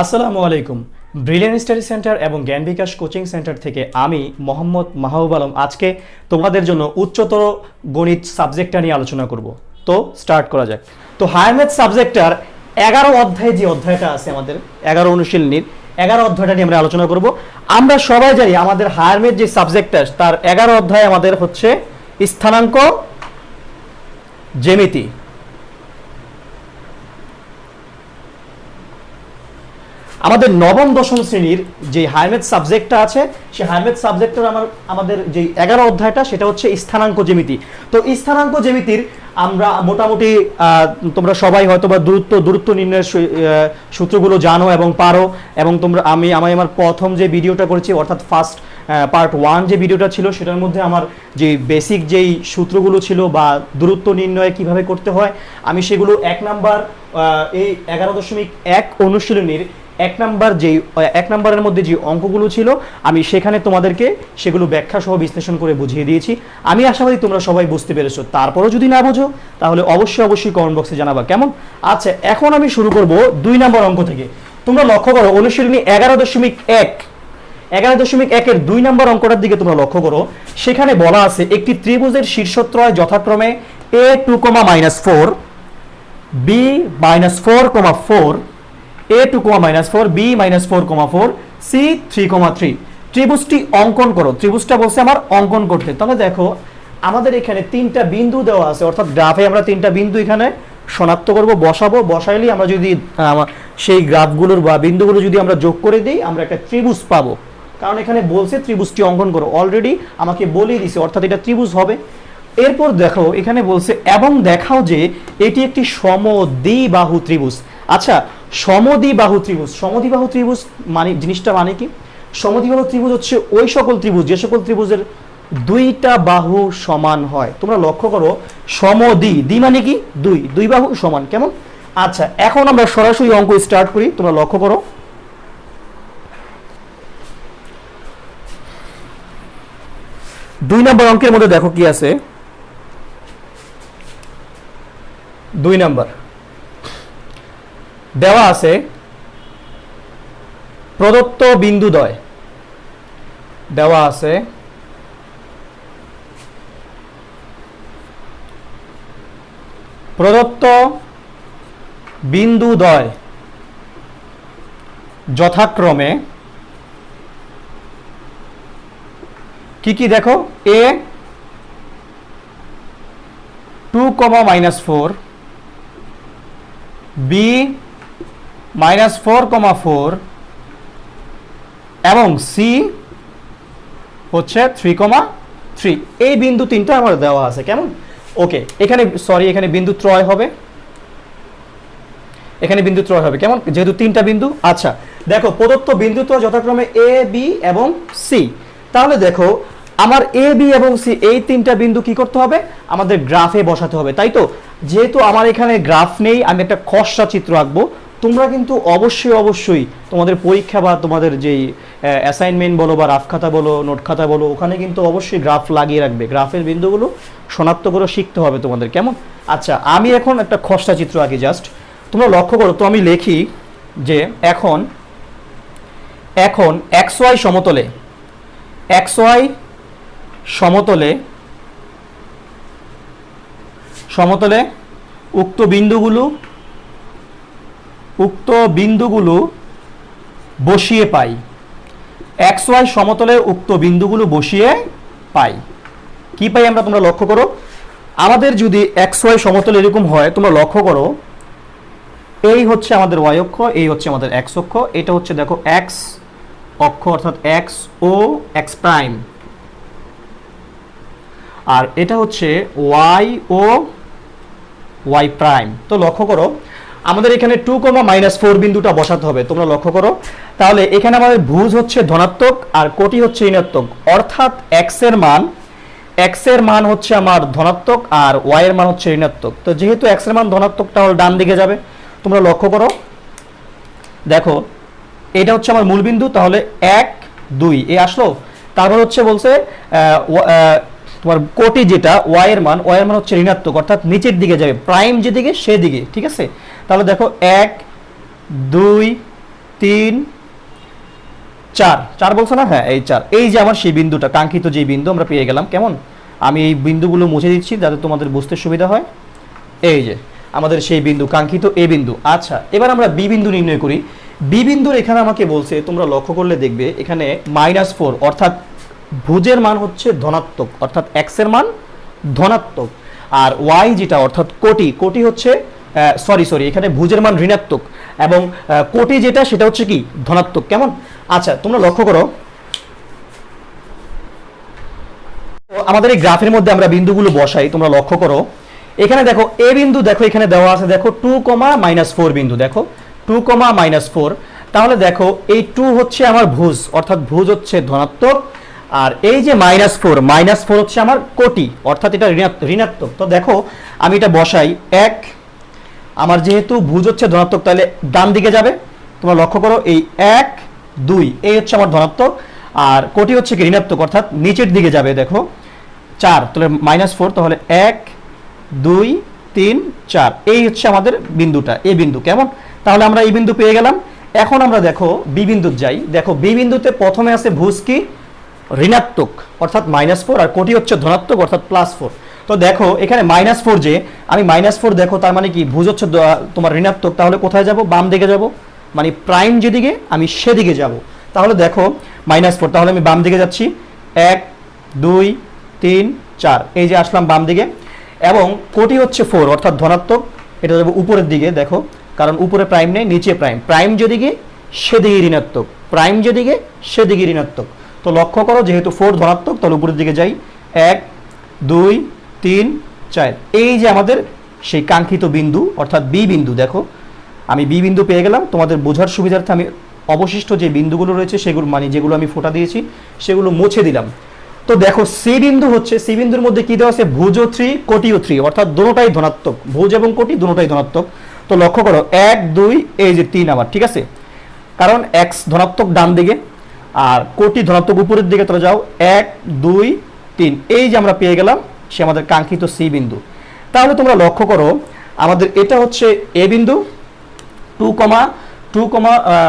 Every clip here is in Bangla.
আসসালামু আলাইকুম। ব্রিলিয়ান্ট স্টাডি সেন্টার এবং জ্ঞান বিকাশ কোচিং সেন্টার থেকে আমি মোহাম্মদ মাহবুব আলম আজকে তোমাদের জন্য উচ্চতর গণিত সাবজেক্টটা নিয়ে আলোচনা করব। তো স্টার্ট করা যাক। তো হায়ার ম্যাথ সাবজেক্টটার 11 অধ্যায়ে যে অধ্যায়টা আছে আমাদের 11 অনুশীলনীর 11 অধ্যায়টা নিয়ে আমরা আলোচনা করব। আমরা সবাই জানি আমাদের হায়ার ম্যাথ যে সাবজেক্টটা তার 11 অধ্যায় আমাদের হচ্ছে স্থানাঙ্ক জ্যামিতি। আমাদের নবম দশম শ্রেণীর যে হায়ার ম্যাথ সাবজেক্টটা আছে সেই হায়ার ম্যাথ সাবজেক্টের আমাদের যে 11 অধ্যায়টা সেটা হচ্ছে স্থানাঙ্ক জ্যামিতি। তো স্থানাঙ্ক জ্যামিতির আমরা মোটামুটি তোমরা সবাই হয়তো বা দূরত্ব নির্ণয়ের সূত্রগুলো জানো এবং পারো, এবং আমি আমার প্রথম যে ভিডিওটা করেছি অর্থাৎ ফার্স্ট পার্ট 1 যে ভিডিওটা ছিল সেটার মধ্যে আমার যে বেসিক যেই সূত্রগুলো ছিল বা দূরত্ব নির্ণয় কিভাবে করতে হয় আমি সেগুলো 1 নাম্বার এই 11.1 অনুশীলনীর 1 নাম্বারের মধ্যে যে অঙ্কগুলো ছিল আমি সেখানে তোমাদেরকে সেগুলো ব্যাখ্যা সহ বিশ্লেষণ করে বুঝিয়ে দিয়েছি। আমি আশাবাদী তোমরা সবাই বুঝতে পেরেছো। তারপরও যদি না বোঝো তাহলে অবশ্যই কমেন্ট বক্সে জানাবা, কেমন? আচ্ছা, এখন আমি শুরু করব 2 নম্বর অঙ্ক থেকে। তোমরা লক্ষ্য করো অনুশীলনী 11.1 এর 2 নম্বর অঙ্কটার দিকে তোমরা লক্ষ্য করো। সেখানে বলা আছে একটি ত্রিভুজের শীর্ষত্রয় যথাক্রমে a2, -4 b-4, a2, -4 b -4, c 3,3 ত্রিভুজটি অঙ্কন করো। ত্রিভুজটা বলছে আমার অঙ্কন করতে। তাহলে দেখো আমাদের এখানে 3টা বিন্দু দেওয়া আছে, অর্থাৎ গ্রাফে আমরা 3টা বিন্দু এখানে শনাক্ত করব, বসাইলেই আমরা যদি সেই গ্রাফগুলোর বা বিন্দুগুলো যদি আমরা যোগ করে দিই আমরা একটা ত্রিভুজ পাবো। কারণ এখানে বলছে ত্রিভুজটি অঙ্কন করো, অলরেডি আমাকে বলেই দিছে, অর্থাৎ এটা ত্রিভুজ হবে। এরপর দেখো এখানে বলছে এবং দেখাও যে এটি একটি সমদ্বিবাহু ত্রিভুজ। আচ্ছা, সমদ্বিবাহু ত্রিভুজ মানে জিনিসটা মানে কি? সমদ্বিবাহু ত্রিভুজ হচ্ছে ওই সকল ত্রিভুজ যে সকল ত্রিভুজের 2টা বাহু সমান হয়। তোমরা লক্ষ্য করো দ্বি মানে কি? 2 বাহু সমান, কেমন? আচ্ছা, এখন আমরা সরাসরি অঙ্ক স্টার্ট করি। তোমরা লক্ষ্য করো 2 নম্বর অঙ্কের মধ্যে দেখো কি আছে। 2 নম্বর দেওয়া আছে প্রদত্ত বিন্দুদ্বয়, দেওয়া আছে প্রদত্ত বিন্দুদ্বয় যথাক্রমে কি কি দেখো a2, -4 b -4,4 এবং c হচ্ছে 3,3। এই বিন্দু 3টা আমার দেওয়া আছে, কেমন? ওকে, এখানে বিন্দু ত্রয় হবে, কেমন? যেহেতু 3টা বিন্দু। আচ্ছা দেখো প্রদত্ত বিন্দু তো যথাক্রমে a b এবং c। তাহলে দেখো আমার a b এবং c এই 3টা বিন্দু কি করতে হবে? আমাদের গ্রাফে বসাতে হবে, তাই তো? যেহেতু আমার এখানে গ্রাফ নেই আমি একটা খসড়া চিত্র আঁকবো। তোমরা কিন্তু অবশ্যই তোমাদের পরীক্ষা বা তোমাদের যেই অ্যাসাইনমেন্ট বলো বা রাফ খাতা বলো নোট খাতা বলো ওখানে কিন্তু অবশ্যই গ্রাফ লাগিয়ে রাখবে। গ্রাফের বিন্দুগুলো শনাক্ত করে শিখতে হবে তোমাদের, কেমন? আচ্ছা, আমি এখন একটা খসড়া চিত্র আঁকি জাস্ট। তোমরা লক্ষ্য করো, তো আমি লিখি যে এখন xy সমতলে উক্ত বিন্দুগুলো বসিয়ে পাই। xy সমতলে উক্ত বিন্দুগুলো বসিয়ে পাই। কি পাই আমরা? তোমরা লক্ষ্য করো আমাদের যদি xy সমতলে এরকম হয়, তোমরা লক্ষ্য করো এই হচ্ছে আমাদের y অক্ষ, এই হচ্ছে আমাদের x অক্ষ, এটা হচ্ছে দেখো x অক্ষ অর্থাৎ x ও x প্রাইম, আর এটা হচ্ছে y ও y প্রাইম। তো লক্ষ্য করো আমাদের এখানে 2, -4 বিন্দুটা বসাতে হবে। তোমরা লক্ষ্য করো তাহলে এখানে আমাদের ভুজ হচ্ছে ধনাত্মক আর কোটি হচ্ছে ঋণাত্মক, অর্থাৎ x এর মান হচ্ছে আমার ধনাত্মক আর y এর মান হচ্ছে ঋণাত্মক। তো যেহেতু x এর মান ধনাত্মক তাহলে ডান দিকে যাবে। তোমরা লক্ষ্য করো দেখো এটা হচ্ছে আমার মূল বিন্দু, তাহলে 1 2 এ আসলো। তারপর হচ্ছে বলছে তোমার কোটি যেটা y এর মান হচ্ছে ঋণাত্মক, অর্থাৎ নিচের দিকে যাবে, প্রাইম যেদিকে সেদিকে, ঠিক আছে? তাহলে দেখো 1 2 3 4 4 বলছো না, হ্যাঁ এই 4, এই যে আমার সেই বিন্দুটা, কাঙ্ক্ষিত যে বিন্দু আমরা পেয়ে গেলাম। কেমন, আমি এই বিন্দুগুলো মুছে দিচ্ছি যাতে তোমাদের বুঝতে সুবিধা হয়। এই যে আমাদের সেই বিন্দু, কাঙ্ক্ষিত এ বিন্দু। আচ্ছা, এবার আমরা বি বিন্দু নির্ণয় করি। বি বিন্দুর এখানে আমাকে বলছে, তোমরা লক্ষ্য করলে দেখবে এখানে -4, অর্থাৎ ভুজের মান হচ্ছে ধনাত্মক, অর্থাৎ এক্স এর মান ধনাত্মক, আর ওয়াই যেটা অর্থাৎ কোটি হচ্ছে সরি এখানে ভুজের মান ঋণাত্মক এবং কোটি যেটা সেটা হচ্ছে কি ধনাত্মক। কেমন, আচ্ছা তোমরা লক্ষ্য করো আমাদের এই গ্রাফের মধ্যে আমরা বিন্দুগুলো বসাই। তোমরা লক্ষ্য করো এখানে দেখো এ বিন্দু, দেখো এখানে দেওয়া আছে দেখো 2, বিন্দু, দেখো 2, তাহলে দেখো এই 2 হচ্ছে আমার ভুজ, অর্থাৎ ভুজ হচ্ছে ধনাত্মক, আর এই যে -4 হচ্ছে আমার কোটি, অর্থাৎ এটা ঋণাত্মক। তো দেখো আমি এটা বসাই, এক, আমার যেহেতু ভুজ হচ্ছে ধনাত্মক তাহলে ডান দিকে যাবে। তোমরা লক্ষ্য করো এই 1 2 এই হচ্ছে আমার ধনাত্মক, আর কোটি হচ্ছে কি ঋণাত্মক, অর্থাৎ নিচের দিকে যাবে। দেখো 4, তাহলে -4, তাহলে 1 2 3 4, এই হচ্ছে আমাদের বিন্দুটা, এ বিন্দু। কেমন, তাহলে আমরা এই বিন্দু পেয়ে গেলাম। এখন আমরা দেখো বি বিন্দুতে যাই। দেখো বি বিন্দুতে প্রথমে আছে ভুজ কি ঋণাত্মক, অর্থাৎ -4, আর কোটি হচ্ছে ধনাত্মক, অর্থাৎ +4। তো দেখো এখানে -4, যে আমি -4 দেখো তার মানে কি ভুজ হচ্ছে তোমার ঋণাত্মক, তাহলে কোথায় যাব, বাম দিকে যাব, মানে প্রাইম যেদিকে আমি সেদিকে যাব। তাহলে দেখো -4, তাহলে আমি বাম দিকে যাচ্ছি, 1 2 3 4, এই যে আসলাম বাম দিকে, এবং কোটি হচ্ছে 4, অর্থাৎ ধনাত্মক, এটা যাবো উপরের দিকে। দেখো কারণ উপরে প্রাইম নেই, নিচে প্রাইম যেদিকে সেদিকে ঋণাত্মক, প্রাইম যেদিকে সেদিকে ঋণাত্মক। তো লক্ষ্য করো যেহেতু 4 ধনাত্মক, তাহলে উপরের দিকে যাই, 1 2 3 4, এই যে আমাদের সেই কাঙ্ক্ষিত বিন্দু অর্থাৎ বি বিন্দু। দেখো আমি বি বিন্দু পেয়ে গেলাম। তোমাদের বোঝার সুবিধার্থে আমি অবশিষ্ট যে বিন্দুগুলো রয়েছে সেগুলো, মানে যেগুলো আমি ফোঁটা দিয়েছি সেগুলো মুছে দিলাম। তো দেখো সি বিন্দু হচ্ছে, সি বিন্দুর মধ্যে কি দেওয়া আছে, ভুজও 3 কোটিও 3, অর্থাৎ দুটোটাই ধনাত্মক, ভুজ এবং কোটি দুটোটাই ধনাত্মক। তো লক্ষ্য করো 1 2 এই যে 3 আবার, ঠিক আছে, কারণ এক্স ধনাত্মক ডান দিকে আর কোটি ধনাত্মক উপরের দিকে। তোমরা যাও 1 2 3, এই যে আমরা পেয়ে গেলাম সে আমাদের কাঙ্ক্ষিত সি বিন্দু। তাহলে তোমরা লক্ষ্য করো আমাদের এটা হচ্ছে এ বিন্দু, 2,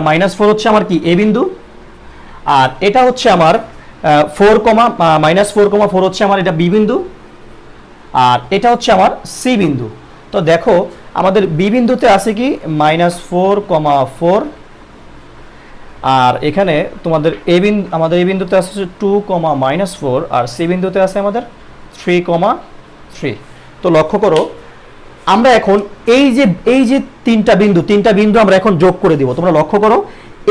-4 হচ্ছে আমার কি এ বিন্দু, আর এটা হচ্ছে আমার 4, -4, 4 হচ্ছে আমার এটা বি বিন্দু, আর এটা হচ্ছে আমার সি বিন্দু। তো দেখো আমাদের বি বিন্দুতে আছে কি -4, 4, আর এখানে তোমাদের এ বিন্দু, আমাদের এই বিন্দুতে আছে 2, -4, আর সি বিন্দুতে আছে আমাদের 3, 3। তো লক্ষ্য করো আমরা এখন এই যে তিনটা বিন্দু আমরা এখন যোগ করে দিব। তোমরা লক্ষ্য করো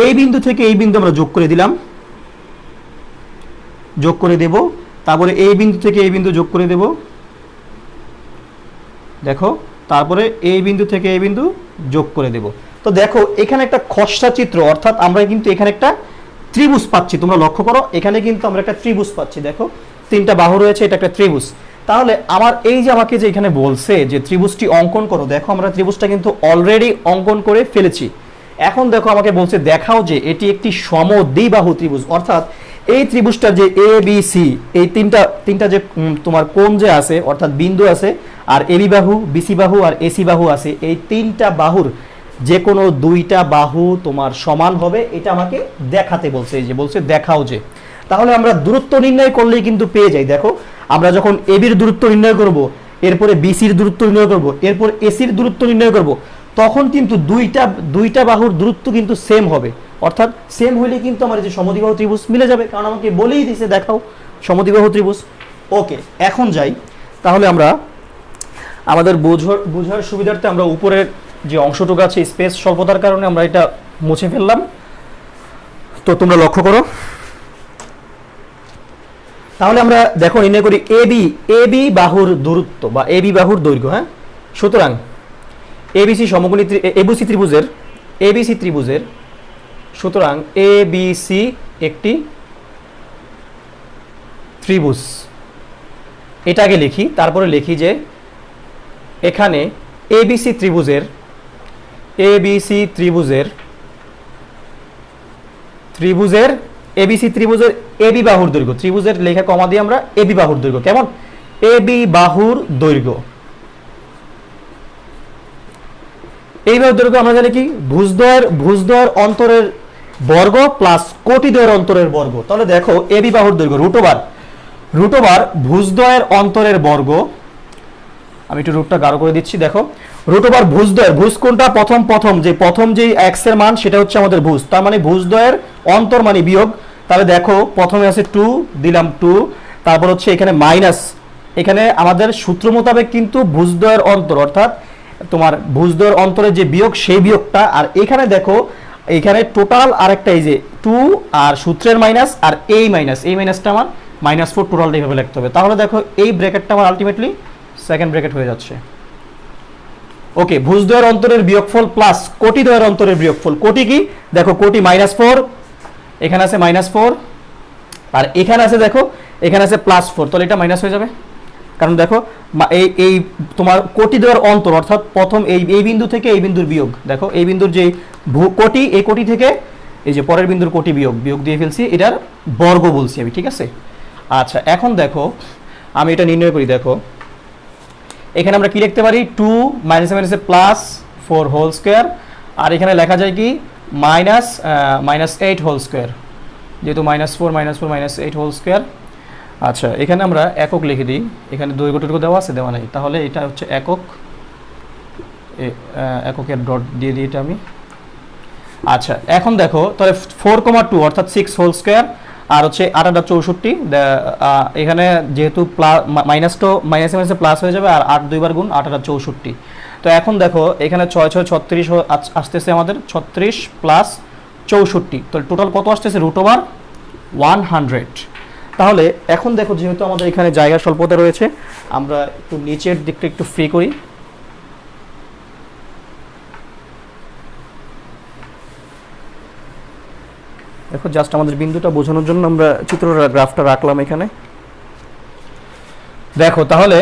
এই বিন্দু থেকে এই বিন্দু আমরা যোগ করে দিলাম, যোগ করে দেব, তারপরে এই বিন্দু থেকে এই বিন্দু যোগ করে দেব, দেখো, তারপরে এই বিন্দু থেকে এই বিন্দু যোগ করে দেব। তো দেখো এখানে একটা খসড়া চিত্র, অর্থাৎ আমরা কিন্তু এখানে একটা ত্রিভুজ পাচ্ছি। তোমরা লক্ষ্য করো এখানে কিন্তু আমরা একটা ত্রিভুজ পাচ্ছি। দেখো 3টা বাহু রয়েছে, এটা একটা ত্রিভুজ। তাহলে আমার এই যে আমাকে যে এখানে বলছে যে ত্রিভুজটি অঙ্কন করো, দেখো আমরা ত্রিভুজটা কিন্তু অলরেডি অঙ্কন করে ফেলেছি। এখন দেখো আমাকে বলছে দেখাও যে এটি একটি সমদ্বিবাহু ত্রিভুজ, অর্থাৎ এই ত্রিভুজটা যে এ বি সি, এই তিনটা যে তোমার কোণ যে আছে, অর্থাৎ বিন্দু আছে, আর এবি বাহু, বিসি বাহু আর এসি বাহু আছে, এই 3টা বাহুর যে কোনো 2টা বাহু তোমার সমান হবে, এটা আমাকে দেখাতে বলছে। এই যে বলছে দেখাও যে, তাহলে আমরা দূরত্ব নির্ণয় করলেই কিন্তু পেয়ে যাই। দেখো আমরা যখন এবির দূরত্ব নির্ণয় করব, এরপরে বিসির দূরত্ব নির্ণয় করব, এরপর এসির দূরত্ব নির্ণয় করব, তখন কিন্তু দুইটা বাহুর দূরত্ব কিন্তু সেম হবে, অর্থাৎ সেম হইলে কিন্তু আমার যে সমদ্বিবাহু ত্রিভুজ মিলে যাবে, কারণ আমাকে বলেই দিয়েছে দেখাও সমদ্বিবাহু ত্রিভুজ। ওকে, এখন যাই, তাহলে আমরা আমাদের বোঝার সুবিধার্থে আমরা উপরের যে অংশটুকু আছে স্পেস স্বল্পতার কারণে আমরা এটা মুছে ফেললাম। তো তোমরা লক্ষ্য করো, তাহলে আমরা দেখো নির্ণয় করি এবি বাহুর দূরত্ব বা এবি বাহুর দৈর্ঘ্য। হ্যাঁ, সুতরাং এবিসি সমকোণী এবিসি ত্রিভুজের সুতরাং এবিসি একটি ত্রিভুজ। এটাকে লিখি, তারপরে লিখি যে এখানে এবিসি ত্রিভুজের এবি বাহুর দৈর্ঘ্য, ত্রিভুজের লেখা কমা দিয়ে আমরা এবি বাহুর দৈর্ঘ্য। কেমন, এবি বাহুর দৈর্ঘ্য এই বাহুর দৈর্ঘ্য আমরা জানি কি ভুজদ্বয়ের অন্তরের বর্গ প্লাস কোটিদ্বয়ের অন্তরের বর্গ। তাহলে দেখো এবি বাহুর দৈর্ঘ্য রুট ওভার ভুজদ্বয়ের অন্তরের বর্গ, আমি একটু রুটটা গাঢ় করে দিচ্ছি। দেখো রুট ওভার ভুজদ্বয়ের, ভুজ কোনটা প্রথম যে এক্স এর মান সেটা হচ্ছে আমাদের ভুজ, তার মানে ভুজদ্বয়ের অন্তর মানে বিয়োগ। তাহলে দেখো প্রথমে আছে 2 দিলাম 2, তারপর হচ্ছে এখানে মাইনাস, এখানে আমাদের সূত্র মোতাবেক কিন্তু ভুজদ্বয়ের অন্তর অর্থাৎ তোমার ভুজদ্বয়ের অন্তরের যে বিয়োগ সেই বিয়োগটা, আর এখানে দেখো এখানে টোটাল আরেকটা এই যে 2 আর সূত্রের মাইনাস আর এই মাইনাসটা আমার -4 টোটালটা এইভাবে লিখতে হবে। তাহলে দেখো এই ব্র্যাকেটটা আমার আলটিমেটলি সেকেন্ড ব্র্যাকেট হয়ে যাচ্ছে। ওকে, ভুজদ্বয়ের অন্তরের বিয়োগফল প্লাস কোটিদ্বয়ের অন্তরের বিয়োগফল। কোটি কি দেখো, কোটি -4, এখানে আছে -4 আর এখানে আছে দেখো এখানে আছে +4, তাহলে এটা মাইনাস হয়ে যাবে। কারণ দেখো এই তোমার কোটিদ্বয়ের অন্তর অর্থাৎ প্রথম এই বিন্দু থেকে এই বিন্দুর বিয়োগ, দেখো এই বিন্দুর যে কোটি, এই কোটি থেকে এই যে পরের বিন্দুর কোটি বিয়োগ দিয়ে ফেলছি, এটার বর্গ বলছি আমি, ঠিক আছে। আচ্ছা এখন দেখো আমি এটা নির্ণয় করি। দেখো এখানে আমরা কি লিখতে পারি, 2 -4 হোল স্কোয়ার, আর এখানে লেখা যায় কি -8 হোল স্কোয়ার, যেহেতু -8 হোল স্কোয়ার। আচ্ছা এখানে আমরা একক লিখে দিই, এখানে দৈর্ঘ্যটুকু দেওয়া আছে, দেওয়া নাই, তাহলে এটা হচ্ছে এককের ডট দিয়ে দিই এটা আমি। আচ্ছা এখন দেখো তাহলে 4,2 অর্থাৎ 6 হোল স্কোয়ার, আর হচ্ছে 8 64, এখানে যেহেতু মাইনাসে প্লাস হয়ে যাবে, আর 8 2 বার গুণ 8 64। তো এখন দেখো এখানে 6 6 36 আসতেছে আমাদের 36 প্লাস 64, তো টোটাল কত আসতেছে √100। তাহলে এখন দেখো যেহেতু আমাদের এখানে জায়গা স্বল্পতা রয়েছে, আমরা একটু নিচের দিকটা একটু ফ্রি করি। দেখো জাস্ট আমাদের বিন্দুটা বোঝানোর জন্য আমরা গ্রাফটা রাখলাম এখানে। দেখো তাহলে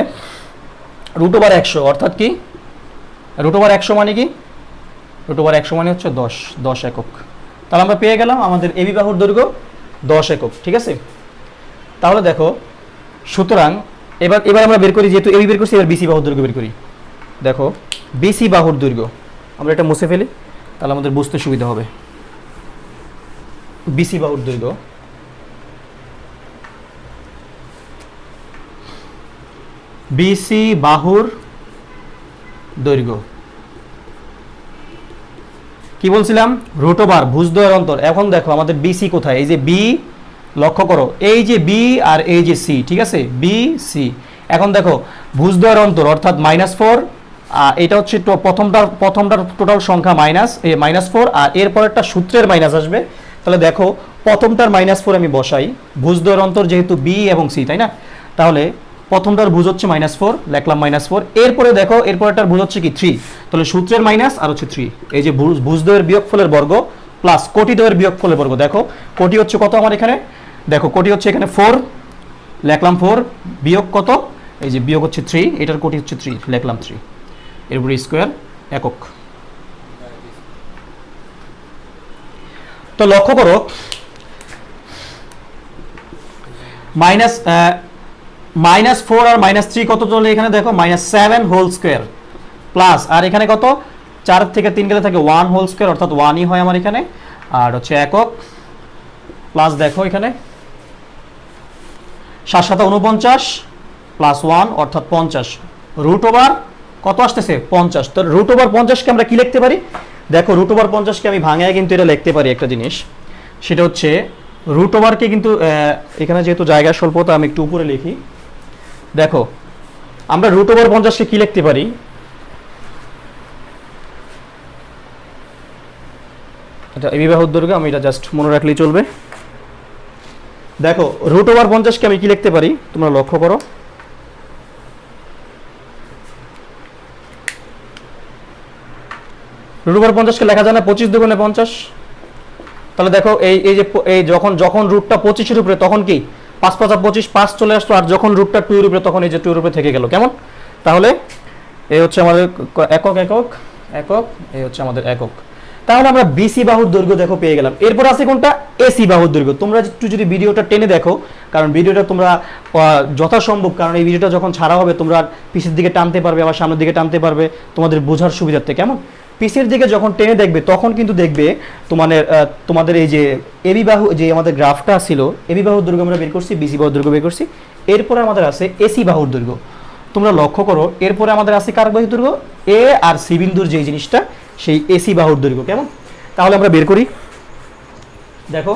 √100 অর্থাৎ কি √100 মানে কি, √100 মানে হচ্ছে 10 একক। তাহলে আমরা পেয়ে গেলাম আমাদের এবি বাহুর দৈর্ঘ্য 10 একক, ঠিক আছে। তাহলে দেখো সুতরাং এবার আমরা বের করি, যেহেতু এবি বের করছি, এবার বিসি বাহুর দৈর্ঘ্য বের করি। দেখো বিসি বাহুর দৈর্ঘ্য, আমরা এটা মুছে ফেলি তাহলে আমাদের বুঝতে সুবিধা হবে। বিসি বাহুর দৈর্ঘ্য কি বলছিলাম, √, ভুজদ্বয়ের অন্তর। এখন দেখো আমাদের বিসি কোথায়, এই যে বি, লক্ষ্য করো এই যে বি আর এই যে সি, ঠিক আছে, বি সি। এখন দেখো ভুজদ্বয়ের অন্তর অর্থাৎ -4, এটা হচ্ছে প্রথমটার টোটাল সংখ্যা -4, আর এরপরেরটা সূত্রের মাইনাস আসবে। তাহলে দেখো প্রথমটার -4 আমি বসাই, ভুজদ্বয়ের অন্তর যেহেতু বি এবং সি, তাই না, তাহলে প্রথমটার ভুজ হচ্ছে -4, লিখলাম -4। এরপরে দেখো এরপরেরটার ভুজ হচ্ছে কি 3, তাহলে সূত্রের মাইনাস আর হচ্ছে 3, এই যে ভুজদ্বয়ের বিয়োগফলের বর্গ প্লাস কোটিদ্বয়ের বিয়োগফলের বর্গ। দেখো কোটি হচ্ছে কত আমার এখানে, দেখো কোটি হচ্ছে এখানে 4, লিখলাম 4, বিয়োগ কত, এই যে বিয়োগ হচ্ছে 3, এটার কোটি হচ্ছে 3, লিখলাম 3, এরপরে স্কোয়ার একক। তো লক্ষ্য করো -4 আর -3 কত চলে এখানে, দেখো -7 হোল স্কোয়ার প্লাস, আর এখানে কত 4 থেকে 3 গেলে থাকে 1 হোল স্কোয়ার, অর্থাৎ 1ই হয় আমার এখানে, আর হচ্ছে একক প্লাস দেখো এখানে 7 7 49 প্লাস 1 অর্থাৎ 50, √, কত আসতেছে 50। তো √50 কে আমরা কি লিখতে পারি, দেখো √50 কে আমি ভাঙায় কিন্তু এটা লিখতে পারি একটা জিনিস, সেটা হচ্ছে √, কে কিন্তু এখানে যেহেতু জায়গার স্বল্পতা আমি একটু উপরে লিখি। দেখো আমরা √50 কে কি লিখতে পারি, এটা এবি বাহুর দৈর্ঘ্য, আমি এটা জাস্ট মনে রাখলেই চলবে। দেখো √50 কে আমি কি লিখতে পারি, তোমরা লক্ষ্য করো, √50 কে লেখা যায় না 25 × 50। তাহলে দেখো এই যে যখন রুটটা 25 এর উপরে তখন কি 5 5 25, 5 চলে আসলো, আর যখন রুটটা 2 এর উপরে তখন এই যে 2 এর উপরে থেকে গেল, কেমন। তাহলে এই হচ্ছে আমাদের একক, এই হচ্ছে আমাদের একক। তাহলে আমরা বিসি বাহুর দৈর্ঘ্য দেখো পেয়ে গেলাম। এরপর আছে কোনটা, এসি বাহুর দৈর্ঘ্য। তোমরা একটু যদি ভিডিওটা টেনে দেখো, কারণ ভিডিওটা তোমরা যথাসম্ভব, কারণ এই ভিডিওটা যখন ছাড়া হবে তোমরা পিছের দিকে টানতে পারবে, আবার সামনের দিকে টানতে পারবে তোমাদের বোঝার সুবিধার্থে, কেমন। পিসির দিকে যখন টেনে দেখবে তখন কিন্তু দেখবে তোমাদের এই যে এবি বাহু, যে আমাদের গ্রাফটা ছিল, এবি বাহুর দৈর্ঘ্য আমরা বের করছি, বিসি বাহুর দৈর্ঘ্য বের করছি, এরপরে আমাদের আছে এসি বাহুর দৈর্ঘ্য। তোমরা লক্ষ্য করো এরপরে আমাদের আছে কার বাহুর দৈর্ঘ্য, এ আর সি বিন্দুর যে জিনিসটা, সেই এসি বাহুর দৈর্ঘ্য। কেমন? তাহলে আমরা বের করি। দেখো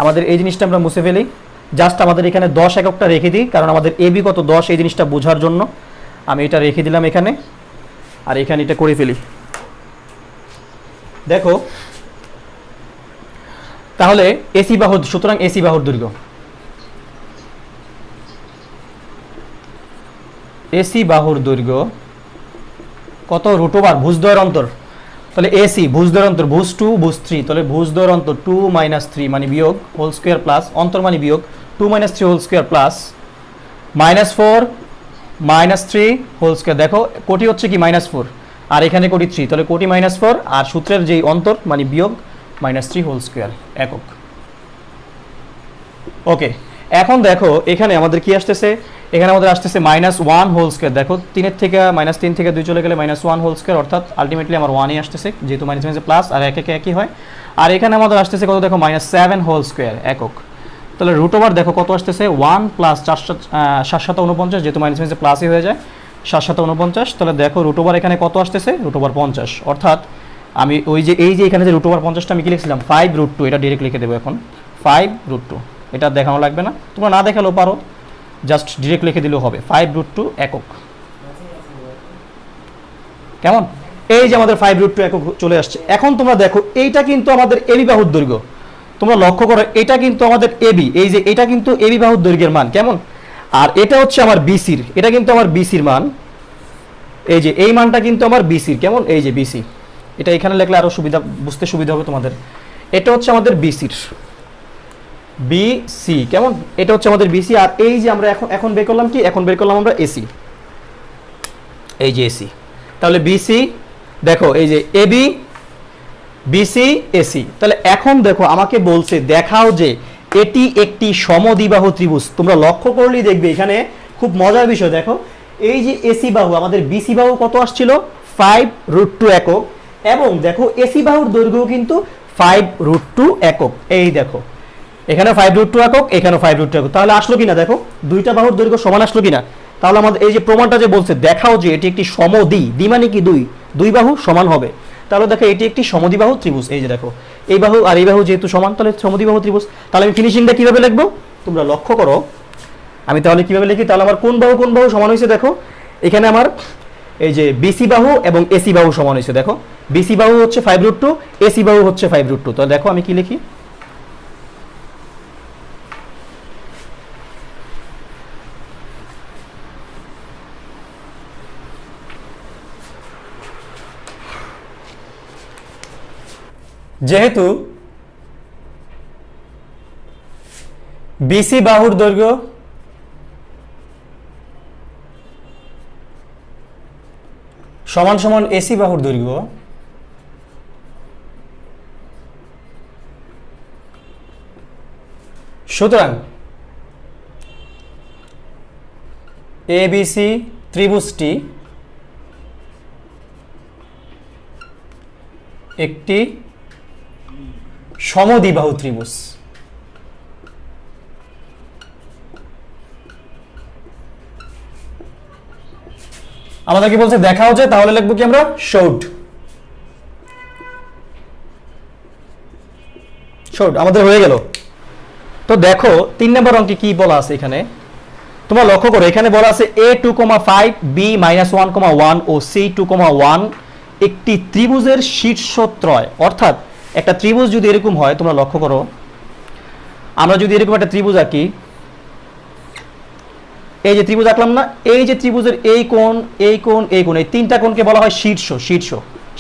আমাদের এই জিনিসটা আমরা মুছে ফেলি, জাস্ট আমাদের এখানে 10 এককটা রেখে দিই, কারণ আমাদের এবি কত 10 এই জিনিসটা বোঝার জন্য আমি এটা রেখে দিলাম এখানে, আর এখানে এটা করে ফেলি। দেখো তাহলে এসি বাহু, সুতরাং এসি বাহুর দৈর্ঘ্য, এসি বাহুর দৈর্ঘ্য কত, রুটোবার ভুজদ্বয়ের অন্তর, তাহলে এসি ভুজদ্বয়ের অন্তর, ভুজ 2 ভুজ 3, তাহলে ভুজদ্বয়ের অন্তর 2 - 3 মানে বিয়োগ, হোল স্কয়ার প্লাস অন্তর মানে বিয়োগ, 2 - 3 whole square plus -4 - 3 whole square. দেখো কোটি হচ্ছে কি -4 আর এখানে কোটি 3, তাহলে কোটি -4 আর সূত্রের যেই অন্তর মানে বিয়োগ -3 হোল স্কয়ার একক। ওকে, এখন দেখো এখানে আমাদের কি আসতেছে, এখানে আমাদের আসতেছে -1 হোল স্কয়ার। দেখো 3 থেকে -3 থেকে 2 চলে গেলে -1 হোল স্কয়ার, অর্থাৎ আলটিমেটলি আমার 1ই আসতেছে, যেহেতু মাইনাস মাইনাসে প্লাস আর এক একে একই হয়। আর এখানে আমাদের আসতেছে কত, দেখো -7 হোল স্কয়ার একক। তাহলে রুট ওভার দেখো কত আসতেছে, 1 প্লাস 7 × 49, যেহেতু মাইনাস মাইনাসে প্লাসই হয়ে যায়, 7 × 49। তাহলে দেখো রুট ওভার এখানে কত আসতেছে, রুট ওভার 50, অর্থাৎ আমি ওই যে এই যে এখানে যে রুট ওভার 50টা আমি কি লিখছিলাম 5√2, এটা ডিরেক্ট লিখে দেবো এখন 5√2, এটা দেখানো লাগবে না, তোমরা না দেখালেও পারো, জাস্ট ডিরেক্ট লিখে দিলেও হবে 5√2 একক। কেমন? এই যে আমাদের 5√2 একক চলে আসছে। এখন তোমরা দেখো এইটা কিন্তু আমাদের এবি বাহুর দৈর্ঘ্য, তোমরা লক্ষ্য করো এটা কিন্তু আমাদের এবি, এই যে এটা কিন্তু এবি বাহুর দৈর্ঘ্যের মান। কেমন? আর এটা হচ্ছে আমার বিসির, এটা কিন্তু আমার বিসির মান, এই যে এই মানটা কিন্তু আমার বিসির। কেমন? এই যে বিসি, এটা এখানে লিখলে আরো সুবিধা, বুঝতে সুবিধা হবে তোমাদের। এটা হচ্ছে আমাদের বিসির, বিসি। কেমন? এটা হচ্ছে আমাদের বিসি। আর এই যে আমরা এখন বের করলাম কি, এখন বের করলাম আমরা এসি, এই যে এসি। তাহলে বিসি দেখো এই যে এবি, বিসি, এসি। তাহলে এখন দেখো আমাকে বলছে দেখাও যে এটি একটি সমদ্বিবাহু ত্রিভুজ। তোমরা লক্ষ্য করলেই দেখবে এখানে খুব মজার বিষয়, দেখো এই যে এসি বাহু, আমাদের বিসি বাহু কত আসছিল 5√2 একক, এবং দেখো এসি বাহুর দৈর্ঘ্য কিন্তু 5√2 একক। এই দেখো এখানে 5√2 একক, এখানে 5√2 একক, তাহলে আসলো কিনা দেখো, দুইটা বাহুর দৈর্ঘ্য সমান আসলো কিনা। তাহলে আমাদের এই যে প্রমাণটা যে বলছে দেখাও যে এটি একটি সমদ্বি, দ্বি মানে কি দুই বাহু সমান হবে, তাহলে দেখো এটি একটি সমদ্বিবাহু ত্রিভুজ। এই যে দেখো এই বাহু আর এই বাহু যেহেতু সমান, তাহলে সমদ্বিবাহু ত্রিভুজ। তাহলে আমি ফিনিশিংটা কিভাবে লিখবো তোমরা লক্ষ্য করো, আমি তাহলে কিভাবে লিখি, তাহলে আমার কোন বাহু সমান হয়েছে, দেখো এখানে আমার এই যে বিসি বাহু এবং এসি বাহু সমান হয়েছে। দেখো বিসি বাহু হচ্ছে 5√2, এসি বাহু হচ্ছে 5√2। তাহলে দেখো আমি কি লিখি, যেহেতু বিসি বাহুর দৈর্ঘ্য সমান সমান এসি বাহুর দৈর্ঘ্য, সুতরাং এবিসি ত্রিভুজটি একটি সমদ্বিবাহু ত্রিভুজ। আমাদের কি বলছে দেখাও যে, তাহলে লিখবো কি আমরা শোড, আমাদের হয়ে গেল। তো দেখো 3 নম্বর অঙ্কে কি বলা আছে এখানে, তোমরা লক্ষ্য করো এখানে বলা আছে a2,5 b-1,1 ও c2,1 একটি ত্রিভুজের শীর্ষত্রয়। অর্থাৎ একটা ত্রিভুজ যদি এরকম হয়, তোমরা লক্ষ্য করো আমরা যদি এরকম একটা ত্রিভুজ আঁকি, এই যে ত্রিভুজ আঁকলাম না, এই যে ত্রিভুজের এই কোণ, এই কোণ, এই কোণ, এই তিনটা কোণকে বলা হয়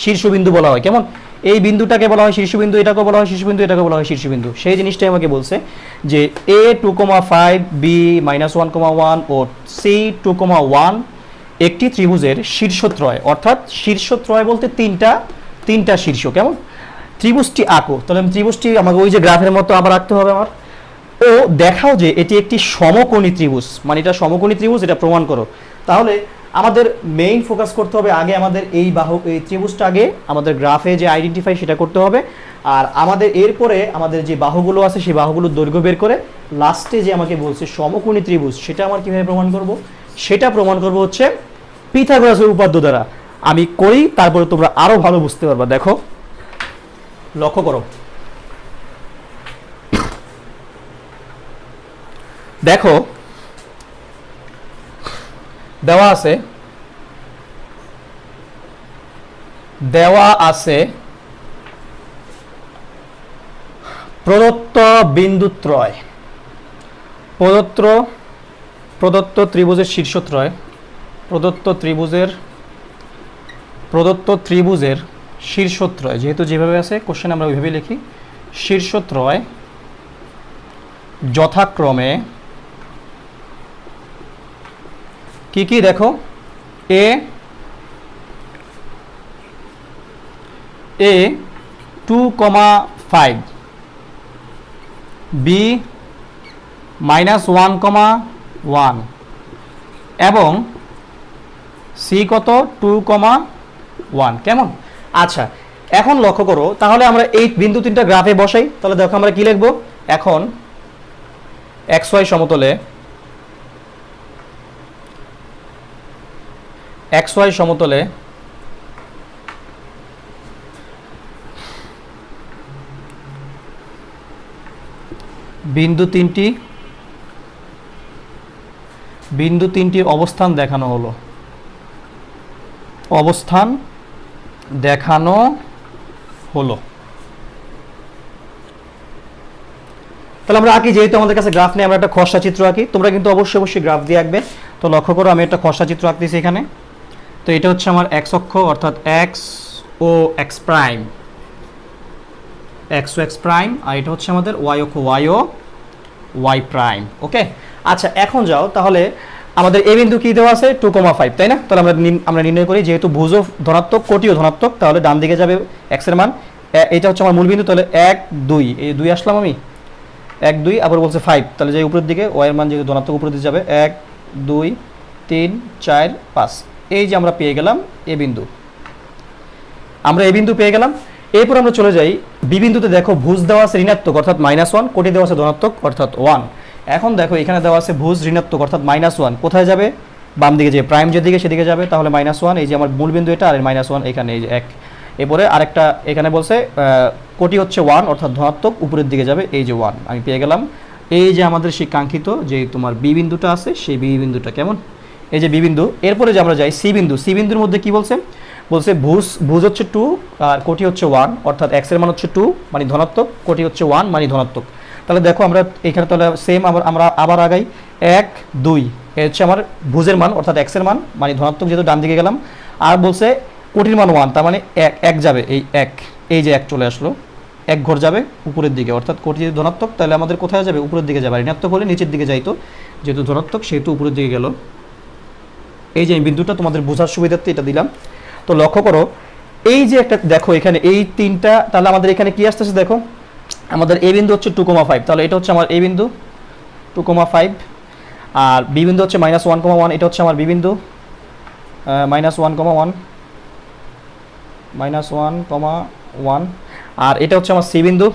শীর্ষবিন্দু বলা হয়। কেমন? এই বিন্দুটাকে বলা হয় শীর্ষবিন্দু, এটাকে বলা হয় শীর্ষবিন্দু, এটাকে বলা হয় শীর্ষবিন্দু। সেই জিনিসটাই আমাকে বলছে যে a2,5 b-1,1 ও c2,1 একটি ত্রিভুজের শীর্ষত্রয়। অর্থাৎ শীর্ষত্রয় বলতে তিনটা শীর্ষ। কেমন? ত্রিভুজটি আঁকো। তাহলে ত্রিভুজটি আমাকে ওই যে গ্রাফের মতো আবার আঁকতে হবে আমার। ও দেখাও যে এটি একটি সমকোণী ত্রিভুজ, মানে এটা সমকোণী ত্রিভুজ, এটা প্রমাণ করো। তাহলে আমাদের মেইন ফোকাস করতে হবে আগে আমাদের এই ত্রিভুজটা আগে আমাদের গ্রাফে যে আইডেন্টিফাই সেটা করতে হবে, আর আমাদের এরপরে আমাদের যে বাহুগুলো আছে সেই বাহুগুলোর দৈর্ঘ্য বের করে লাস্টে যে আমাকে বলছে সমকোণী ত্রিভুজ সেটা আমার কিভাবে প্রমাণ করব, সেটা প্রমাণ করব হচ্ছে পিথাগোরাসের উপপাদ্য দ্বারা। আমি করি, তারপরে তোমরা আরো ভালো বুঝতে পারবা। দেখো, লক্ষ্য করো, দেখো দেওয়া আছে প্রদত্ত বিন্দুত্রয়, প্রদত্ত ত্রিভুজের শীর্ষত্রয়, প্রদত্ত ত্রিভুজের শীর্ষত্রয়, যেহেতু যেভাবে আছে কোশ্চেন আমরা ওইভাবে লিখি, শীর্ষত্রয় যথাক্রমে কি কি দেখো, এ 2,5, বি -1,1 এবং সি কত 2,1। কেমন? আচ্ছা, এখন লক্ষ্য করো, তাহলে আমরা এই বিন্দু তিনটা গ্রাফে বসাই। তাহলে দেখো আমরা কি লিখবো এখন, XY সমতলে বিন্দু তিনটির অবস্থান দেখানো হলো, তাহলে আমরা আঁকি, যেহেতু আমাদের কাছে গ্রাফ নেই আমরা একটা খসড়া চিত্র আঁকি। তোমরা কিন্তু অবশ্যই গ্রাফ দিয়ে আঁকবে। তো লক্ষ্য করো, আমি একটা খসড়া চিত্র আঁকতেছি এখানে। তো এটা হচ্ছে আমার এক্স অক্ষ, অর্থাৎ এক্স ও এক্স প্রাইম, আর এটা হচ্ছে আমাদের ওয়াই অক্ষ, ওয়াই ও ওয়াই প্রাইম। ওকে, আচ্ছা এখন যাও, তাহলে আমাদের এ বিন্দু কি দেওয়া আছে 2,5, তাই না? তাহলে আমরা নির্ণয় করি, যেহেতু ভুজও ধনাত্মক কোটিও ধনাত্মক, তাহলে ডান দিকে যাবে এক্স এর মান। এটা হচ্ছে আমার মূল বিন্দু, তাহলে 1 2, এই 2 আসলাম আমি, 1 2, আবার বলছে 5, তাহলে যে উপরের দিকে ওয়াই এর মান যেহেতু ধনাত্মক উপরের দিকে যাবে, 1 2 3 4 5। এই যে আমরা পেয়ে গেলাম এ বিন্দু, পেয়ে গেলাম। এরপর আমরা চলে যাই বি বিন্দুতে। দেখো ভুজ দেওয়া আছে ঋণাত্মক অর্থাৎ -1, কোটি দেওয়া আছে ধনাত্মক অর্থাৎ 1। এখন দেখো এখানে দেওয়া আছে ভুজ ঋণাত্মক অর্থাৎ -1, কোথায় যাবে? বাম দিকে, যে প্রাইম যেদিকে সেদিকে যাবে, তাহলে -1। এই যে আমার মূল বিন্দু এটা, আর -1 এখানে, এই যে 1। এরপরে আরেকটা এখানে বলছে কোটি হচ্ছে 1 অর্থাৎ ধনাত্মক, উপরের দিকে যাবে, এই যে 1 আমি পেয়ে গেলাম। এই যে আমাদের সেই কাঙ্ক্ষিত যে তোমার বি বিন্দুটা আছে, সেই বি বিন্দুটা। কেমন? এই যে বি বিন্দু। এরপরে যে আমরা যাই সি বিন্দু, সি বিন্দুর মধ্যে কি বলছে ভুজ হচ্ছে 2 আর কোটি হচ্ছে 1, অর্থাৎ এক্স এর মান হচ্ছে 2 মানে ধনাত্মক, কোটি হচ্ছে 1 মানে ধনাত্মক। তাহলে দেখো আমরা এখানে তাহলে সেম আমরা আবার আগাই, 1 2, এই হচ্ছে আমার ভুজের মান অর্থাৎ এক্স এর মান মানে ধনাত্মক, যেহেতু ডান দিকে গেলাম। আর বলছে কোটির মান 1, তার মানে 1 যাবে, এই যে 1 চলে আসলো, 1 ঘর যাবে উপরের দিকে, অর্থাৎ কোটি যদি ধনাত্মক তাহলে আমাদের কোথায় যাবে? উপরের দিকে যাবে। ঋণাত্মক হলে নিচের দিকে যাইতো, যেহেতু ধনাত্মক সেহেতু উপরের দিকে গেল। এই যে বিন্দুটা তোমাদের বোঝার সুবিধার্থে এটা দিলাম। তো লক্ষ্য করো, এই যে একটা দেখো এখানে এই তিনটা, তাহলে আমাদের এখানে কি আসতেছে দেখো, আমাদের এ বিন্দু হচ্ছে 2,5, তাহলে এটা হচ্ছে আমার এ বিন্দু 2,5, আর বি বিন্দু হচ্ছে -1,1, এটা হচ্ছে আমার বি বিন্দু -1,1, আর এটা হচ্ছে আমার সি বিন্দু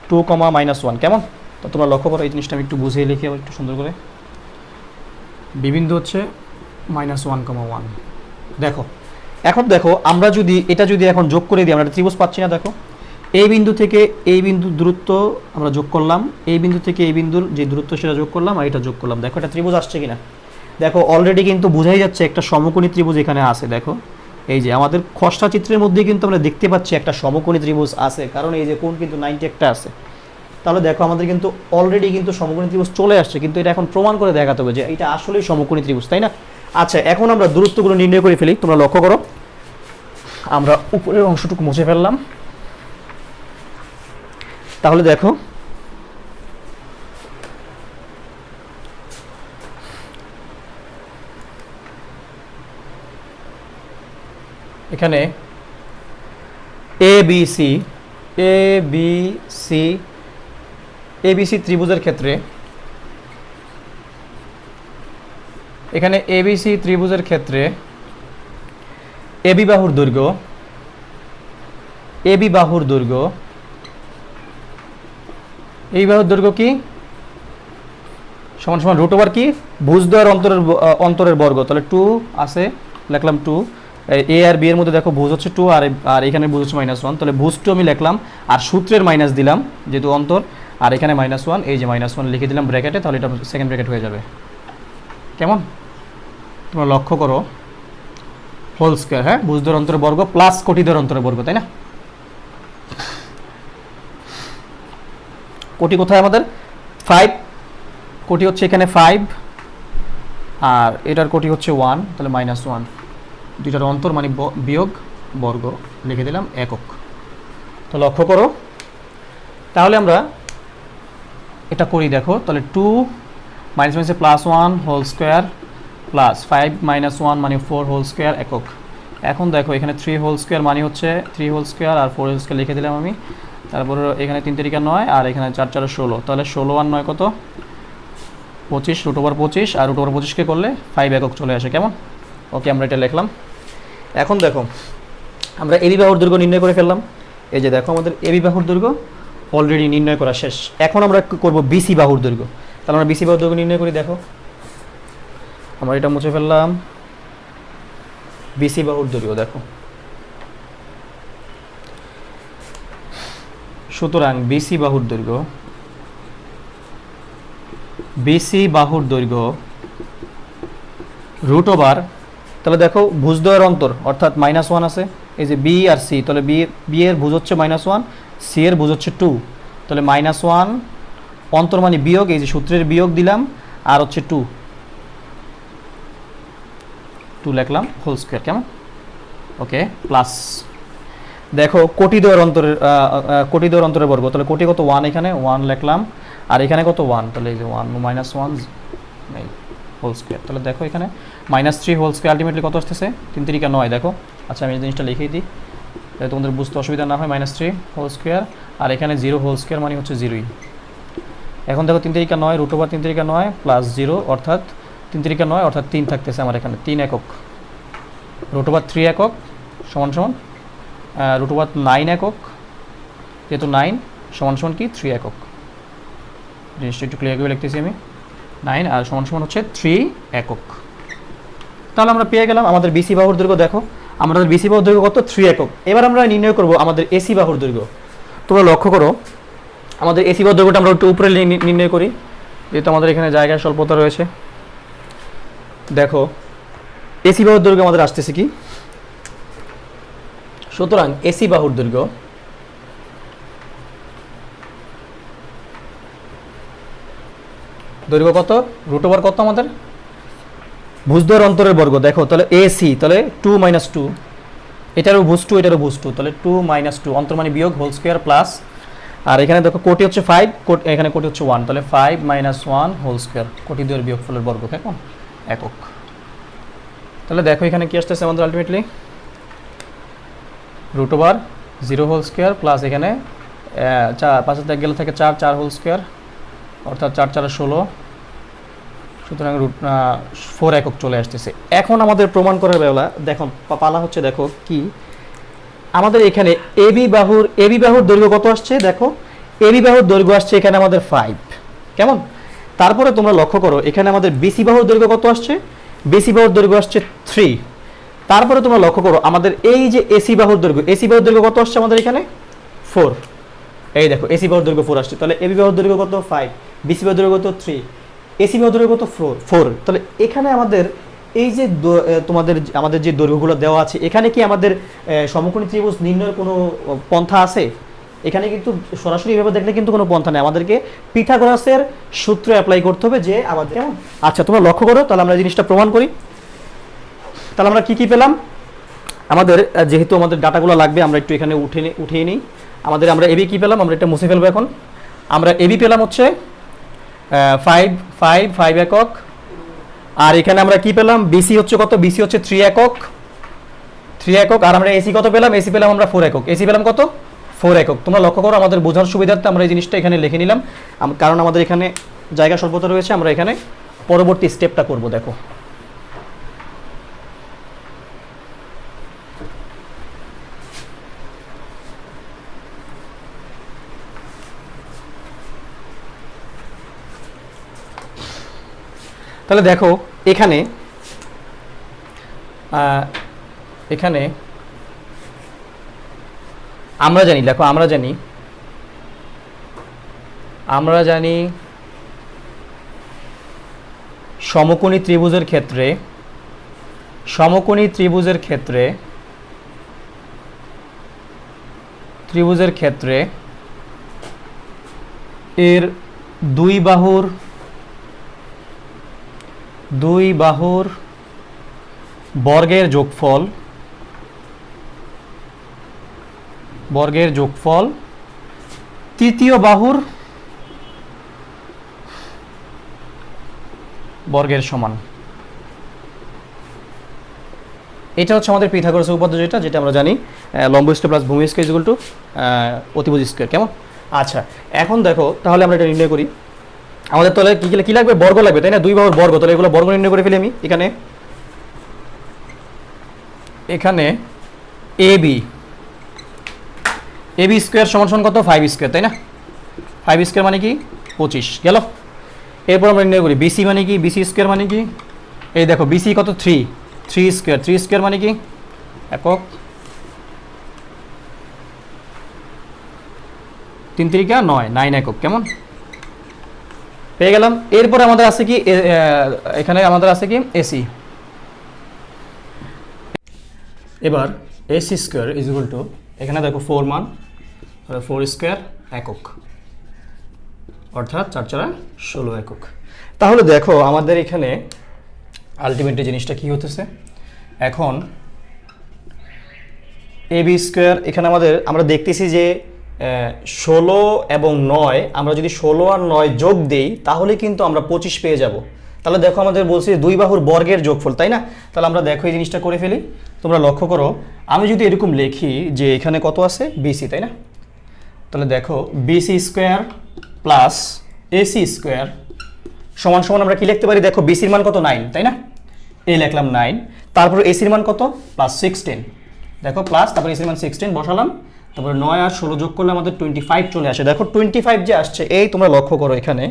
2,-1। কেমন? তো তোমরা লক্ষ্য করো, এই জিনিসটা আমি একটু বুঝিয়ে লিখি আবার একটু সুন্দর করে। বি বিন্দু হচ্ছে -1,1। দেখো এখন দেখো, আমরা যদি এটা এখন যোগ করে দিই, আমরা ত্রিভুজ পাচ্ছি না। দেখো এই বিন্দু থেকে এই বিন্দুর দূরত্ব আমরা যোগ করলাম, এই বিন্দু থেকে এই বিন্দুর যে দূরত্ব সেটা যোগ করলাম, আর এটা যোগ করলাম। দেখো এটা ত্রিভুজ আসছে কিনা। দেখো অলরেডি কিন্তু বোঝাই যাচ্ছে একটা সমকোণী ত্রিভুজ এখানে আছে। দেখো এই যে আমাদের খসড়া চিত্রের মধ্যে কিন্তু আমরা দেখতে পাচ্ছি একটা সমকোণী ত্রিভুজ আছে, কারণ এই যে কোণ কিন্তু 90 একটা আছে। তাহলে দেখো আমাদের কিন্তু অলরেডি কিন্তু সমকোণী ত্রিভুজ চলে আসছে, কিন্তু এটা এখন প্রমাণ করে দেখাতে হবে যে এটা আসলেই সমকোণী ত্রিভুজ, তাই না? আচ্ছা, এখন আমরা দূরত্বগুলো নির্ণয় করে ফেলি। তোমরা লক্ষ্য করো, আমরা উপরের অংশটুকু মুছে ফেললাম। তাহলে দেখো এখানে এবিসি ত্রিভুজের ক্ষেত্রে এখানে এবিসি ত্রিভুজের ক্ষেত্রে এবি বাহুর দৈর্ঘ্য এই বাহুর দৈর্ঘ্য কি সমান সমান রুট ওভার কি ভুজদ্বয়ের অন্তরের বর্গ, তাহলে 2 আছে লিখলাম 2, এ আর বি এর মধ্যে দেখো ভুজ হচ্ছে 2 আর এখানে ভুজ হচ্ছে -1, তাহলে ভুজ 2 আমি লিখলাম আর সূত্রের মাইনাস দিলাম যেহেতু অন্তর, আর এখানে -1, এই যে -1 লিখে দিলাম ব্র্যাকেটে, তাহলে এটা সেকেন্ড ব্র্যাকেট হয়ে যাবে। কেমন তোমরা লক্ষ্য করো, হোল স্কয়ার, হ্যাঁ ভুজদ্বয়ের অন্তরের বর্গ প্লাস কোটিদ্বয়ের অন্তরের বর্গ, তাই না? কোটি কোথায় আমাদের 5, কোটি হচ্ছে এখানে 5 আর এটার কোটি হচ্ছে 1, তাহলে -1, দুইটার অন্তর মানে বিয়োগ বর্গ লিখে দিলাম একক। তো লক্ষ্য করো, তাহলে আমরা এটা করি দেখো, তাহলে 2 মাইনাসে +1 হোল স্কয়ার প্লাস 5 -1 মানে 4 হোল স্কয়ার একক। এখন দেখো এখানে 3 হোল স্কয়ার মানে হচ্ছে 3 হোল স্কয়ার আর 4 হোল স্কয়ার লিখে দিলাম আমি, তারপর এখানে 3 3 9 আর এখানে 4 4 16, তাহলে 16 আর 9 কত 25, রুট ওভার 25 আর রুট ওভার 25কে করলে 5 একক চলে আসে। কেমন? ওকে, আমরা এটা লিখলাম। এখন দেখো আমরা এবি বাহুর দৈর্ঘ্য নির্ণয় করে ফেললাম। এই যে দেখো আমাদের এবি বাহুর দৈর্ঘ্য অলরেডি নির্ণয় করা শেষ। এখন আমরা করব বিসি বাহুর দৈর্ঘ্য। তাহলে আমরা বিসি বাহুর দৈর্ঘ্য নির্ণয় করি। দেখো আমরা এটা মুছে ফেললাম। বিসি বাহুর দৈর্ঘ্য দেখো, সুতরাং বিসি বাহুর দৈর্ঘ্য রুট ওভার, তাহলে দেখো ভুজদ্বয়ের অন্তর অর্থাৎ -1 আছে, এই যে বি আর সি, তাহলে বি এর ভুজ হচ্ছে -1, সি এর ভুজ হচ্ছে 2, তাহলে -1 অন্তর মানে বিয়োগ, এই যে সূত্রের বিয়োগ দিলাম আর হচ্ছে 2 লিখলাম হোল স্কয়ার। কেমন? ওকে, প্লাস দেখো কোটিদ্বয়ের অন্তরের বর্গ, তাহলে কোটি কত 1, এখানে 1 লিখলাম আর এখানে কত 1, তাহলে এই যে 1 -1 এই হোল স্কয়ার, তাহলে দেখো এখানে -3 হোল স্কয়ার আলটিমেটলি কত আসতেছে 3 3 9। দেখো আচ্ছা আমি এই জিনিসটা লিখেই দিই যাতে তোমাদের বুঝতে অসুবিধা না হয়। -3 হোল স্কয়ার আর এখানে 0 হোল স্কয়ার মানে হচ্ছে 0ই। এখন দেখো 3 3 9 রুট ওভার 3 3 9 প্লাস 0 অর্থাৎ 3 3 9 অর্থাৎ 3 থাকতেছে আমার এখানে 3 একক, রুট ওভার 3 একক সমান সমান রুট ওভার 9 একক, যেহেতু 9 সমান সমান কি 3 একক। জিনিসটা একটু ক্লিয়ার করে লিখতেছি আমি, 9 আর সমান সমান হচ্ছে 3 একক। তাহলে আমরা পেয়ে গেলাম আমাদের বিসি বাহুর দৈর্ঘ্য। দেখো আমাদের বিসি বাহুর দৈর্ঘ্য কত 3 একক। এবার আমরা নির্ণয় করব আমাদের এসি বাহুর দৈর্ঘ্য। তোমরা লক্ষ্য করো আমাদের এসি বাহুর দৈর্ঘ্যটা আমরা একটু উপরে নির্ণয় করি, যেহেতু আমাদের এখানে জায়গার স্বল্পতা রয়েছে। দেখো এসি বাহুর দৈর্ঘ্য আমাদের আসতেছে কি, সুতরাং এসি বাহুর দৈর্ঘ্য কত রুট ওভার কত আমাদের ভুজদ্বয়ের অন্তরের বর্গ। দেখো তাহলে এসি, তাহলে 2 - 2, এটারও ভুজ 2 এটারও ভুজ 2, তাহলে 2 - 2 অন্তর মানে বিয়োগ হোল স্কয়ার প্লাস, আর এখানে দেখো কোটি হচ্ছে 5, এখানে কোটি হচ্ছে 1, তাহলে 5 - 1 হোল স্কয়ার, কোটি দ্বয়ের বিয়োগফলের বর্গ। কেমন? একক। তাহলে দেখো এখানে কি আসতেছে আমাদের ultimately root over 0 whole square plus এখানে 5 থেকে গেলে থেকে 4 হোল স্কয়ার অর্থাৎ 4 4 16, সুতরাং 4 একক চলে আসতেছে। এখন আমাদের প্রমাণ করার বেলা দেখো পালা হচ্ছে, দেখো কি আমাদের এখানে এবি বাহুর দৈর্ঘ্য কত আসছে। দেখো এবি বাহুর দৈর্ঘ্য আসছে এখানে আমাদের 5। কেমন? তারপরে তোমরা লক্ষ্য করো এখানে আমাদের বিসি বাহুর দৈর্ঘ্য কত আসছে, বিসি বাহুর দৈর্ঘ্য আসছে 3। তারপরে তোমরা লক্ষ্য করো আমাদের এই যে এসি বাহুর দৈর্ঘ্য কত আসছে আমাদের এখানে 4। এই দেখো এসি বাহুর দৈর্ঘ্য 4 আসছে, তাহলে এবি বাহুর দৈর্ঘ্য কত 5, বিসি বাহুর দৈর্ঘ্য কত 3, এসি বাহুর দৈর্ঘ্য কত 4। তাহলে এখানে আমাদের এই যে আমাদের যে দৈর্ঘ্যগুলো দেওয়া আছে, এখানে কি আমাদের সমকোণী ত্রিভুজ নির্ণয়ের কোনো পন্থা আছে? এখানে কিন্তু সরাসরি এভাবে দেখলে কিন্তু কোনো পন্থা নেই, আমাদেরকে পিথাগোরাসের সূত্র অ্যাপ্লাই করতে হবে যে আমাদের। আচ্ছা তোমরা লক্ষ্য করো, তাহলে আমরা জিনিসটা প্রমাণ করি। তাহলে আমরা কি পেলাম, আমাদের যেহেতু আমাদের ডাটাগুলো লাগবে আমরা একটু এখানে উঠিয়ে নিই। আমরা এবি কি পেলাম, আমরা এটা মুছে ফেলবো। এখন আমরা এবি পেলাম হচ্ছে 5 একক, আর এখানে আমরা কি পেলাম বিসি হচ্ছে কত, বিসি হচ্ছে 3 একক, আর আমরা এসি কত পেলাম, এসি পেলাম আমরা 4 একক, এসি পেলাম কত 4 একক। তোমরা লক্ষ্য করো আমাদের বোঝার সুবিধার্থে আমরা এই জিনিসটা এখানে লিখে নিলাম, কারণ আমাদের এখানে জায়গা স্বল্পতা রয়েছে। আমরা এখানে পরবর্তী স্টেপটা করব। দেখো তাহলে দেখো এখানে এখানে আমরা জানি, দেখো আমরা জানি সমকোণী ত্রিভুজের ক্ষেত্রে এর দুই বাহুর বর্গের যোগফল তৃতীয় বাহুর বর্গের সমান। এটা হচ্ছে আমাদের পিথাগোরাসের উপপাদ্য, যেটা আমরা জানি লম্ব স্কয়ার প্লাস ভূমি স্কয়ার ইকুয়াল টু অতিভুজ স্কয়ার। কেমন? আচ্ছা, এখন দেখো তাহলে আমরা এটা নির্ণয় করি। আমাদের তাহলে কি লাগবে? বর্গ লাগবে, তাই না? দুই বাহুর বর্গ। তাহলে এগুলো বর্গ নির্ণয় করে ফেলি আমি। এখানে এবি স্কয়ার সমান কত? 5 স্কয়ার, তাই না? 5 স্কয়ার মানে কি? 25 গেল। এরপর আমরা নির্ণয় করি বিসি মানে কি? বিসি স্কয়ার মানে কি? এই দেখো বিসি কত? 3 স্কয়ার। 3 স্কয়ার মানে কি? একক। 3 3 9 একক। কেমন? পেয়ে গেলাম। এরপর আমাদের আছে কি? এখানে আমাদের আছে কি? এসি। এবার AC square is equal two, এখানে দেখো 4 মান, 4 স্কয়ার একক, অর্থাৎ 4 4 16 একক। তাহলে দেখো আমাদের এখানে আলটিমেটলি জিনিসটা কি হতেছে, এখন এবি স্কয়ার, এখানে আমরা দেখতেছি যে 16 এবং 9, আমরা যদি 16 আর 9 যোগ দেই তাহলে কিন্তু আমরা 25 পেয়ে যাব। তাহলে দেখো আমাদের বলছি দুই বাহুর বর্গের যোগফল, তাই না? তাহলে আমরা দেখো এই জিনিসটা করে ফেলি। তোমরা লক্ষ্য করো, আমি যদি এরকম লিখি যে এখানে কত আছে? বিসি, তাই না? তাহলে দেখো BC square plus AC square সমান আমরা কি লিখতে পারি? দেখো বিসির মান কত? 9, তাই না? এই লিখলাম 9, তারপর এসির মান কত? প্লাস 16। দেখো প্লাস, তারপর এসির মান 16 বসালাম, তারপর 9 আর 16 যোগ করলে আমাদের 25 চলে আসে। দেখো 25 যে আসছে, এই তোমরা লক্ষ্য করো এখানে,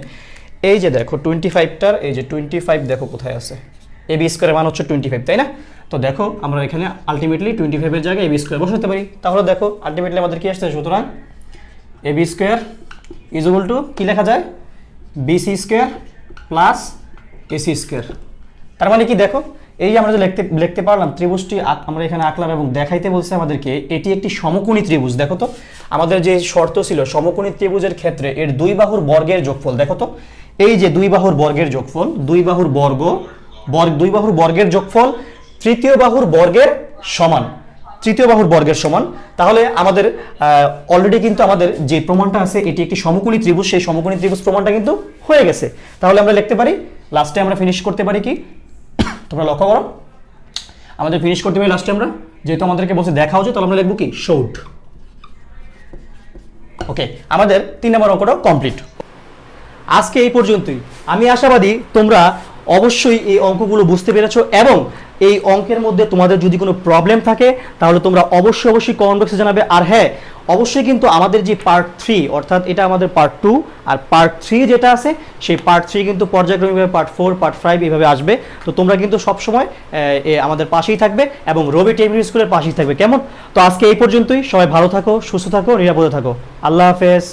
এই যে দেখো 25টার, এই যে 25 দেখো কোথায় আছে? এবি স্কয়ারের মান হচ্ছে 25, তাই না? তো দেখো আমরা এখানে আলটিমেটলি 25 এর জায়গায় এবি স্কয়ার বসাতে পারি। তাহলে দেখো আলটিমেটলি আমাদের কি আসছে? সুতরাং AB square is equal to কি লেখা যায়? BC square plus AC square. তার মানে কি? দেখো এই যে আমরা যে লিখতে পারলাম, ত্রিভুজটি আমরা এখানে আঁকলাম এবং দেখাইতে বলছে আমাদেরকে এটি একটি সমকোণী ত্রিভুজ। দেখো তো আমাদের যে শর্ত ছিল সমকোণী ত্রিভুজের ক্ষেত্রে এর দুই বাহুর বর্গের যোগফল, দেখো তো এই যে দুই বাহুর বর্গের যোগফল, দুই বাহুর বর্গের যোগফল তৃতীয় বাহুর বর্গের সমান। তাহলে আমাদের অলরেডি কিন্তু আমাদের যে প্রমাণটা আছে এটি একটি সমকোণী ত্রিভুজ, সেই সমকোণী ত্রিভুজ প্রমাণটা কিন্তু হয়ে গেছে। তাহলে আমরা লিখতে পারি, লাস্টে আমরা ফিনিশ করতে পারি কি? তোমরা লক্ষ্য করো, আমাদের ফিনিশ করতে পারি লাস্টে আমরা, যেহেতু আমাদেরকে বলছে দেখাও যে, তাহলে আমরা লিখবো কি? শোড। ওকে, আমাদের 3 নম্বর অঙ্কটাও কমপ্লিট। আজকে এই পর্যন্তই। আমি আশাবাদী তোমরা অবশ্যই এই অঙ্কগুলো বুঝতে পেরেছো, এবং এই অঙ্কের মধ্যে তোমাদের যদি কোনো প্রবলেম থাকে তাহলে তোমরা অবশ্যই কমেন্ট বক্সে জানাবে। আর হ্যাঁ, অবশ্যই কিন্তু আমাদের যে পার্ট 3, অর্থাৎ এটা আমাদের পার্ট 2 আর পার্ট 3 যেটা আছে, সেই পার্ট 3 কিন্তু পর্যায়ক্রমিকভাবে পার্ট 4, পার্ট 5 এইভাবে আসবে। তো তোমরা কিন্তু সবসময় আমাদের পাশেই থাকবে এবং রবি টেকনিক স্কুলের পাশেই থাকবে। কেমন? তো আজকে এই পর্যন্তই। সবাই ভালো থাকো, সুস্থ থাকো, নিরাপদে থাকো। আল্লাহ হাফেজ।